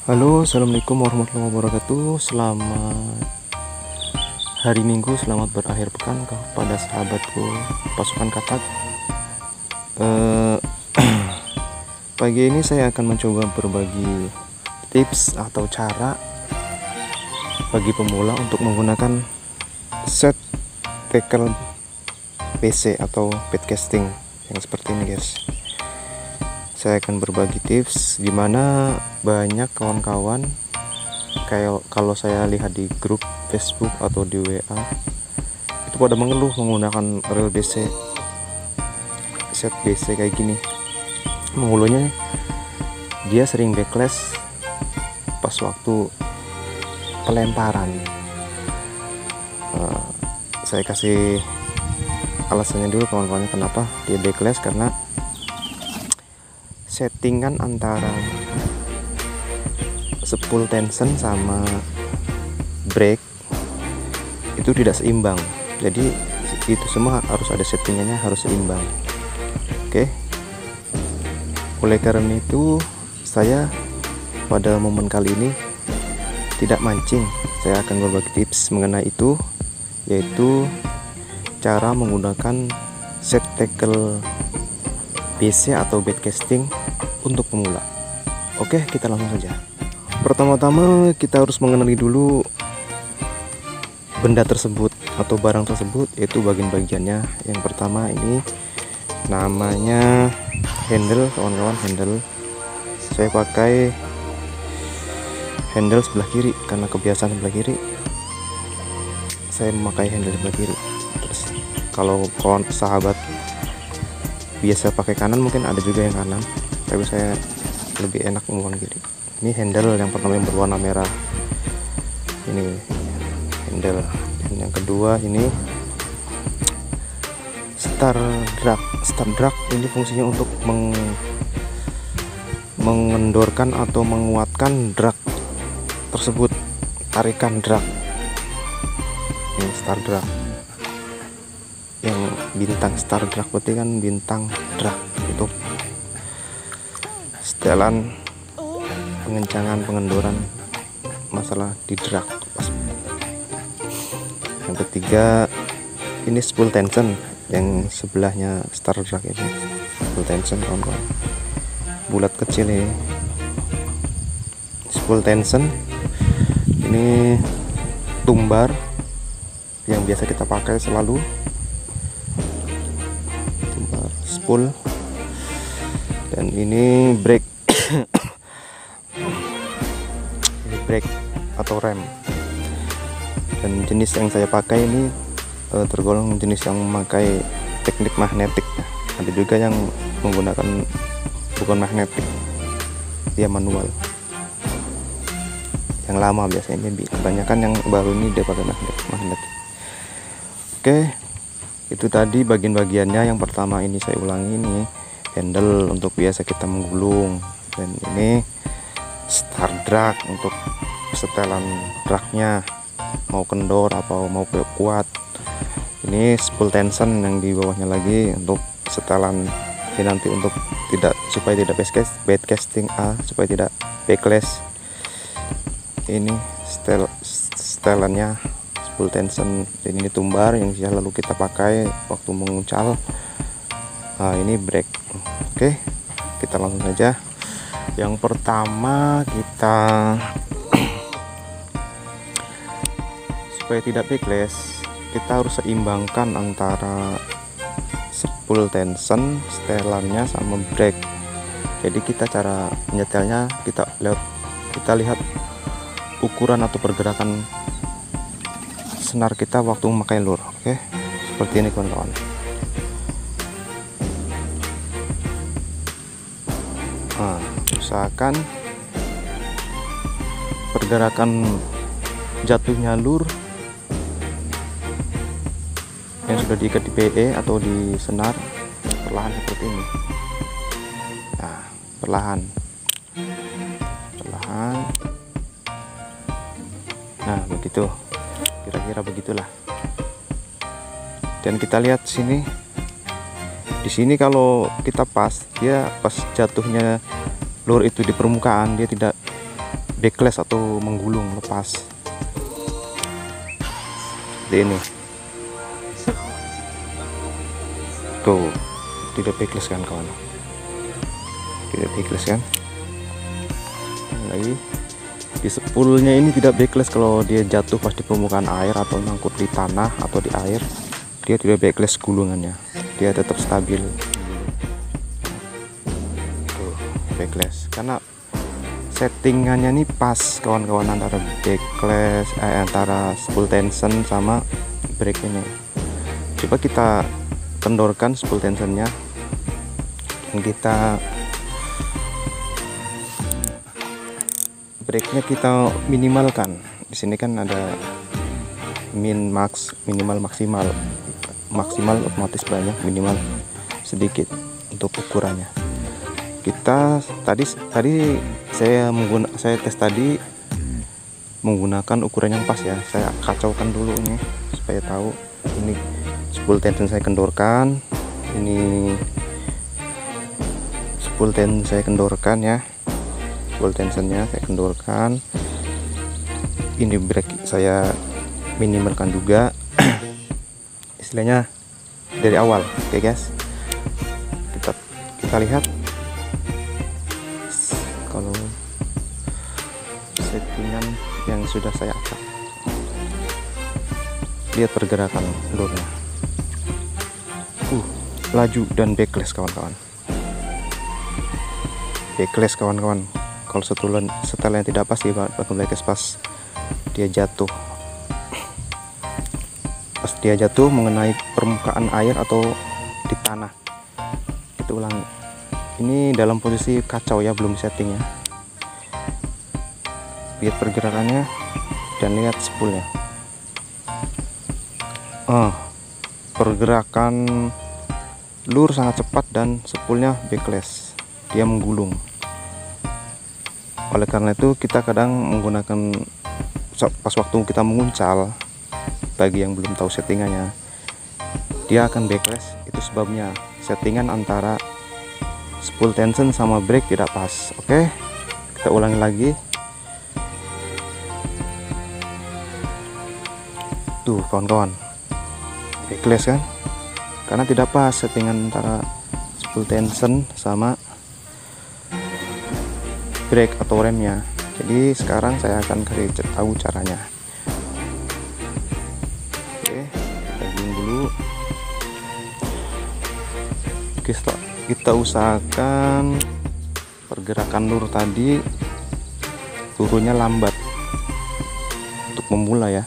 Halo, assalamualaikum warahmatullahi wabarakatuh. Selamat hari Minggu, selamat berakhir pekan kepada sahabatku pasukan katak. Pagi ini saya akan mencoba berbagi tips atau cara bagi pemula untuk menggunakan set tackle PC atau baitcasting yang seperti ini, guys. Saya akan berbagi tips dimana banyak kawan-kawan kayak kalau saya lihat di grup Facebook atau di WA itu pada mengeluh menggunakan reel BC, set BC kayak gini. Mengeluhnya dia sering backlash pas waktu pelemparan. Saya kasih alasannya dulu kawan-kawannya kenapa dia backlash, karena settingan antara spool tension sama brake itu tidak seimbang. Jadi itu semua harus ada settingannya, harus seimbang. Oke. Oleh karena itu saya pada momen kali ini tidak mancing. Saya akan berbagi tips mengenai itu, yaitu cara menggunakan set tackle BC atau baitcasting untuk pemula. Oke, kita langsung saja. Pertama-tama kita harus mengenali dulu benda tersebut atau barang tersebut, yaitu bagian-bagiannya. Yang pertama ini namanya handle, kawan-kawan. Handle saya pakai handle sebelah kiri karena kebiasaan sebelah kiri. Saya memakai handle sebelah kiri. Terus kalau kawan sahabat biasa pakai kanan, mungkin ada juga yang kanan, tapi saya lebih enak menggunakan kiri. Ini handle yang pertama yang berwarna merah, ini handle. Dan yang kedua ini start drag ini fungsinya untuk mengendorkan atau menguatkan drag tersebut, tarikan drag. Ini start drag, yang bintang star drag berarti kan bintang drag, untuk setelan pengencangan, pengendoran masalah di drag pas. Yang ketiga ini spool tension, yang sebelahnya star drag ini spool tension, kawan-kawan, bulat kecil ini spool tension. Ini tumbar yang biasa kita pakai selalu, spool. Dan ini brake ini brake atau rem. Dan jenis yang saya pakai ini tergolong jenis yang memakai teknik magnetik. Ada juga yang menggunakan bukan magnetik, dia manual. Yang lama biasanya, kebanyakan yang baru ini dia pakai magnet. Oke, itu tadi bagian-bagiannya. Yang pertama ini saya ulangi, ini handle untuk biasa kita menggulung, dan ini start drag untuk setelan dragnya, mau kendor atau mau kuat. Ini spool tension yang di bawahnya lagi untuk setelan ini nanti, untuk supaya tidak baitcasting supaya tidak backlash. Ini setelannya spool tension, dan ini tumbar yang selalu kita pakai waktu menguncal. Ini brake. Oke, kita langsung saja. Yang pertama kita supaya tidak backlash, kita harus seimbangkan antara spool tension, setelannya sama brake. Jadi kita cara menyetelnya kita lihat ukuran atau pergerakan senar kita waktu memakai lure. Oke, seperti ini kawan-kawan. Usahakan pergerakan jatuhnya lure yang sudah diikat di PE atau di senar perlahan seperti ini. Perlahan. Nah, begitu. Kira-kira begitulah. Dan kita lihat sini. Di sini kalau kita pas jatuhnya lure itu di permukaan, dia tidak backlash atau menggulung lepas. Seperti ini tuh, tidak backlash kan kawan, tidak backlash kan. Lagi di spoolnya ini tidak backlash. Kalau dia jatuh pas di permukaan air atau nyangkut di tanah atau di air, dia tidak backlash gulungannya, dia tetap stabil. Tuh, backlash karena settingannya nih pas kawan-kawan, antara backlash antara spool tension sama brake ini. Coba kita kendorkan spool tensionnya dan kita brake-nya kita minimalkan. Di sini kan ada min, max, minimal, maksimal. Maksimal otomatis banyak, minimal sedikit untuk ukurannya. Kita tadi saya tes tadi menggunakan ukuran yang pas ya. Saya kacaukan dulu nih supaya tahu. Ini spool tension saya kendorkan, ini spool tension saya kendorkan ya, spool tensionnya saya kendorkan, ini brake saya minimalkan juga. Istilahnya dari awal. Oke guys, kita lihat kalau settingan yang sudah saya acak. Lihat pergerakan lurnya, laju dan backlash kawan-kawan. Backlash kawan-kawan. Kalau setelan yang tidak pas, dia bakal backlash pas dia jatuh. Pas dia jatuh mengenai permukaan air atau di tanah. Kita ulang. Ini dalam posisi kacau ya, belum setting ya. Lihat pergerakannya dan lihat spoolnya. Pergerakan lur sangat cepat dan spoolnya backlash, dia menggulung. Oleh karena itu kita kadang menggunakan pas waktu kita menguncal, bagi yang belum tahu settingannya, dia akan backlash. Itu sebabnya settingan antara spool tension sama brake tidak pas. Oke, kita ulangi lagi. Tuh kawan-kawan, backlash kan, karena tidak pas settingan antara spool tension sama brake atau remnya. Jadi sekarang saya akan kasih tahu caranya. Oke, kita gulung dulu. Kita usahakan pergerakan lur tadi turunnya lambat untuk memula ya.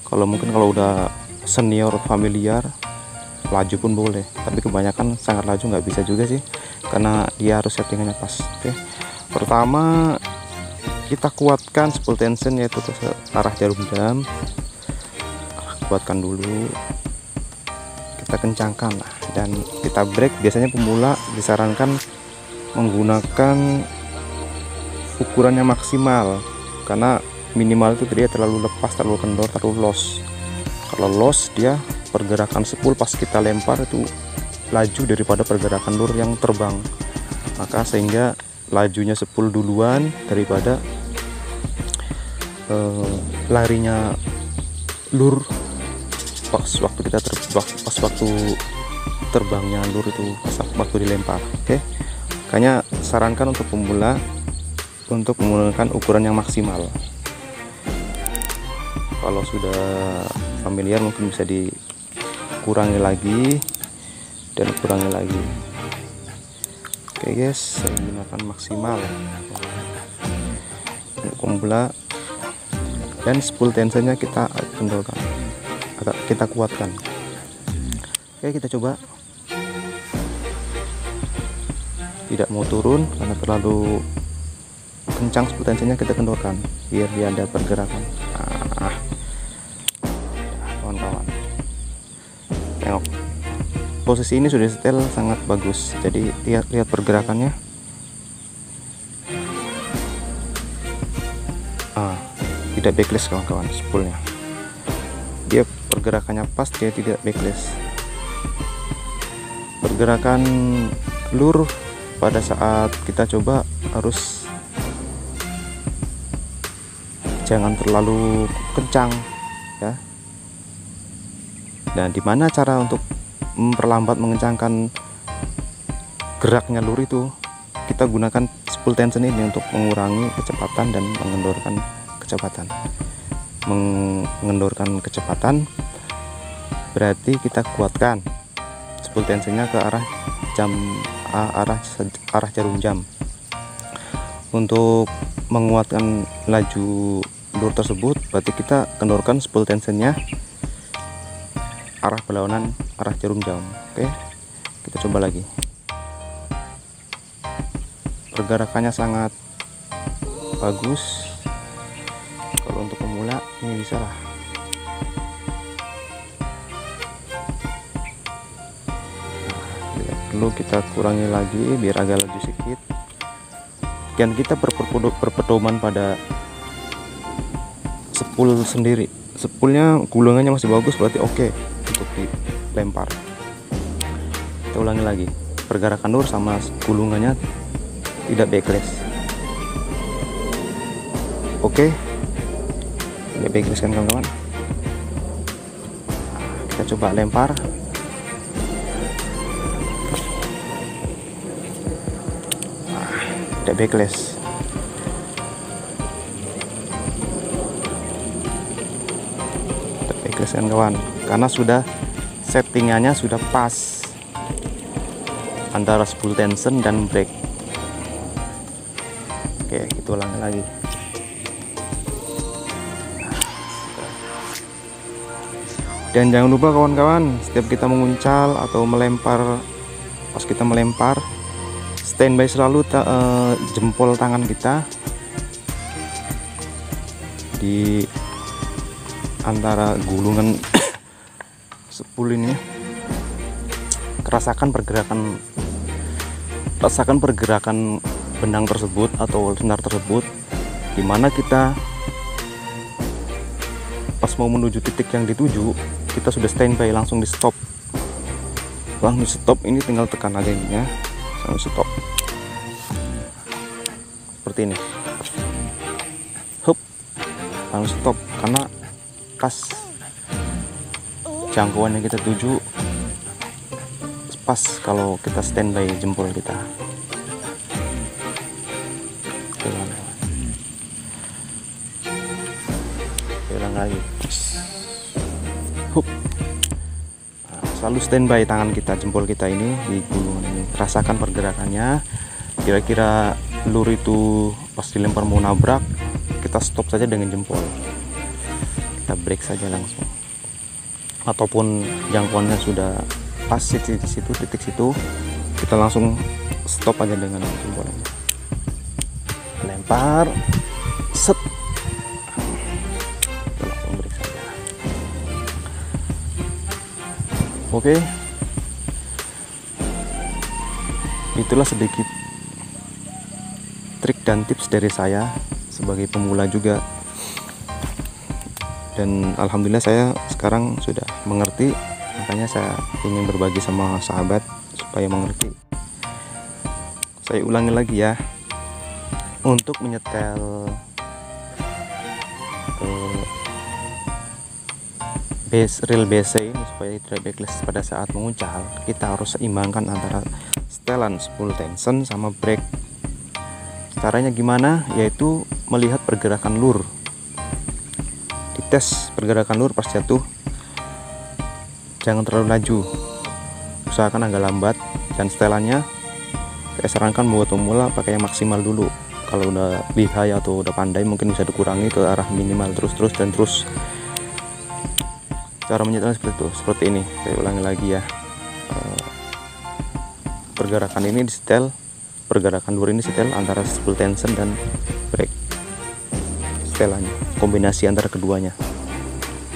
Kalau mungkin kalau udah senior familiar laju pun boleh, tapi kebanyakan sangat laju nggak bisa juga sih, karena dia harus settingannya pas. Oke, pertama kita kuatkan spool tension, yaitu ke arah jarum jam. Kuatkan dulu, kita kencangkan lah, dan kita brake. Biasanya pemula disarankan menggunakan ukurannya maksimal, karena minimal itu dia terlalu lepas, terlalu kendor, terlalu loss. Kalau loss, dia pergerakan spool pas kita lempar itu laju daripada pergerakan lur yang terbang, maka sehingga lajunya spool duluan daripada larinya lur pas waktu kita pas waktu terbangnya lur itu, pas waktu dilempar. Oke, makanya sarankan untuk pemula untuk menggunakan ukuran yang maksimal. Kalau sudah familiar mungkin bisa dikurangi lagi dan kurangi lagi. Oke guys, saya gunakan maksimal untuk pemula, dan spool tensionnya kita kendorkan, kita kuatkan. Oke, kita coba. Tidak mau turun karena terlalu kencang spool tensionnya, kita kendorkan biar dia ada pergerakan. Kawan-kawan, tengok posisi ini sudah setel sangat bagus, jadi lihat pergerakannya. Tidak backlash kawan-kawan, spoolnya dia pergerakannya pas, dia tidak backlash. Pergerakan lur pada saat kita coba harus jangan terlalu kencang ya. Dan dimana cara untuk memperlambat mengencangkan geraknya lur itu, kita gunakan spool tension ini untuk mengurangi kecepatan dan mengendorkan kecepatan. Mengendorkan kecepatan berarti kita kuatkan spool tensionnya ke arah arah jarum jam. Untuk menguatkan laju lur tersebut berarti kita kendorkan spool tensionnya arah berlawanan arah jarum jam. Oke, kita coba lagi. Pergerakannya sangat bagus. Kalau untuk pemula ini bisa lah. Perlu kita kurangi lagi biar agak laju sedikit. Dan kita berpedoman pada spool sendiri. Spoolnya gulungannya masih bagus, berarti oke untuk dilempar. Kita ulangi lagi, pergerakan lur sama gulungannya tidak backlash. Oke, tidak backlash kan kawan-kawan. Kita coba lempar. Tidak backlash. Tidak backlash kan kawan, karena sudah settingannya sudah pas antara spool tension dan brake. Oke, kita ulangi lagi. Dan jangan lupa kawan-kawan, setiap kita menguncal atau melempar, pas kita melempar, standby selalu jempol tangan kita di antara gulungan spool ini. Rasakan pergerakan benang tersebut atau senar tersebut, dimana kita pas mau menuju titik yang dituju, kita sudah standby, langsung di stop. Ini tinggal tekan aja ininya, langsung stop seperti ini. Hup, langsung stop karena pas jangkauan yang kita tuju pas kalau kita standby jempol kita. Ulang lagi. Hup. Nah, selalu standby tangan kita, jempol kita ini di gulungan ini. Rasakan pergerakannya. Kira-kira lur itu pas dilempar mau nabrak, kita stop saja dengan jempol. Kita break saja langsung. Ataupun jangkauannya sudah pas di situ, titik situ, kita langsung stop aja dengan jempol. Lempar, set. Kita langsung break saja. Oke. Itulah sedikit trik dan tips dari saya sebagai pemula juga, dan alhamdulillah saya sekarang sudah mengerti, makanya saya ingin berbagi sama sahabat supaya mengerti. Saya ulangi lagi ya, untuk menyetel reel BC ini supaya tidak backlash pada saat menguncal, kita harus seimbangkan antara setelan spool tension sama brake. Caranya gimana? Yaitu melihat pergerakan lur. Dites pergerakan lur pas jatuh, jangan terlalu laju, usahakan agak lambat. Dan setelannya saya sarankan buat pemula pakai yang maksimal dulu. Kalau udah lihai atau udah pandai mungkin bisa dikurangi ke arah minimal, terus. Cara menyetel seperti ini. Saya ulangi lagi ya. Pergerakan ini disetel, pergerakan lur ini setel antara spool tension dan brake. Setelannya kombinasi antara keduanya.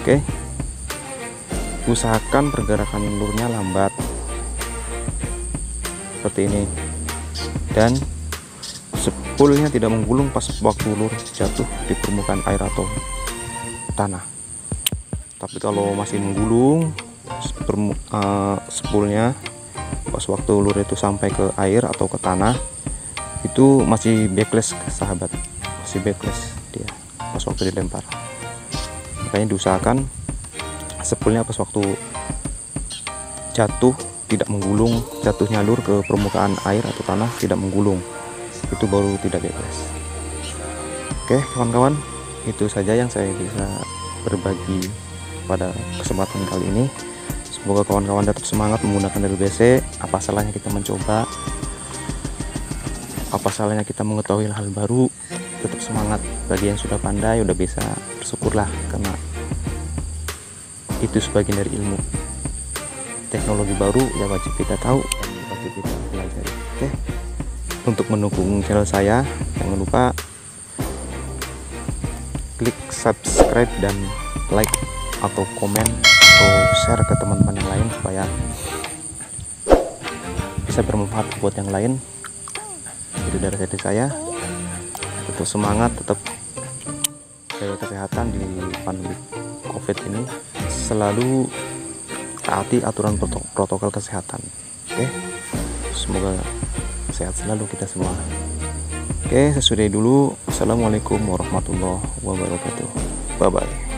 Oke. Usahakan pergerakan lurnya lambat seperti ini, dan spoolnya tidak menggulung pas waktu lur jatuh di permukaan air atau tanah. Tapi kalau masih menggulung spoolnya pas waktu lur itu sampai ke air atau ke tanah, itu masih backlash sahabat, masih backlash dia. pas waktu dilempar. Makanya diusahakan spoolnya pas waktu jatuh tidak menggulung, jatuh nyalur ke permukaan air atau tanah, tidak menggulung, itu baru tidak bebas. Oke kawan-kawan, itu saja yang saya bisa berbagi pada kesempatan kali ini. Semoga kawan-kawan tetap semangat menggunakan LBC. Apa salahnya kita mencoba, apa salahnya kita mengetahui hal baru. Tetap semangat. Bagi yang sudah pandai, udah bisa, bersyukurlah, karena itu sebagian dari ilmu. Teknologi baru ya wajib kita tahu dan wajib kita pelajari. Oke, untuk mendukung channel saya, jangan lupa klik subscribe dan like atau komen atau share ke teman-teman yang lain supaya bisa bermanfaat buat yang lain. Itu dari saya. Tetap semangat, tetap jaga kesehatan di pandemi COVID ini, selalu taati aturan protokol kesehatan. Oke, semoga sehat selalu kita semua. Oke, saya sudahi dulu. Assalamualaikum warahmatullahi wabarakatuh. Bye bye.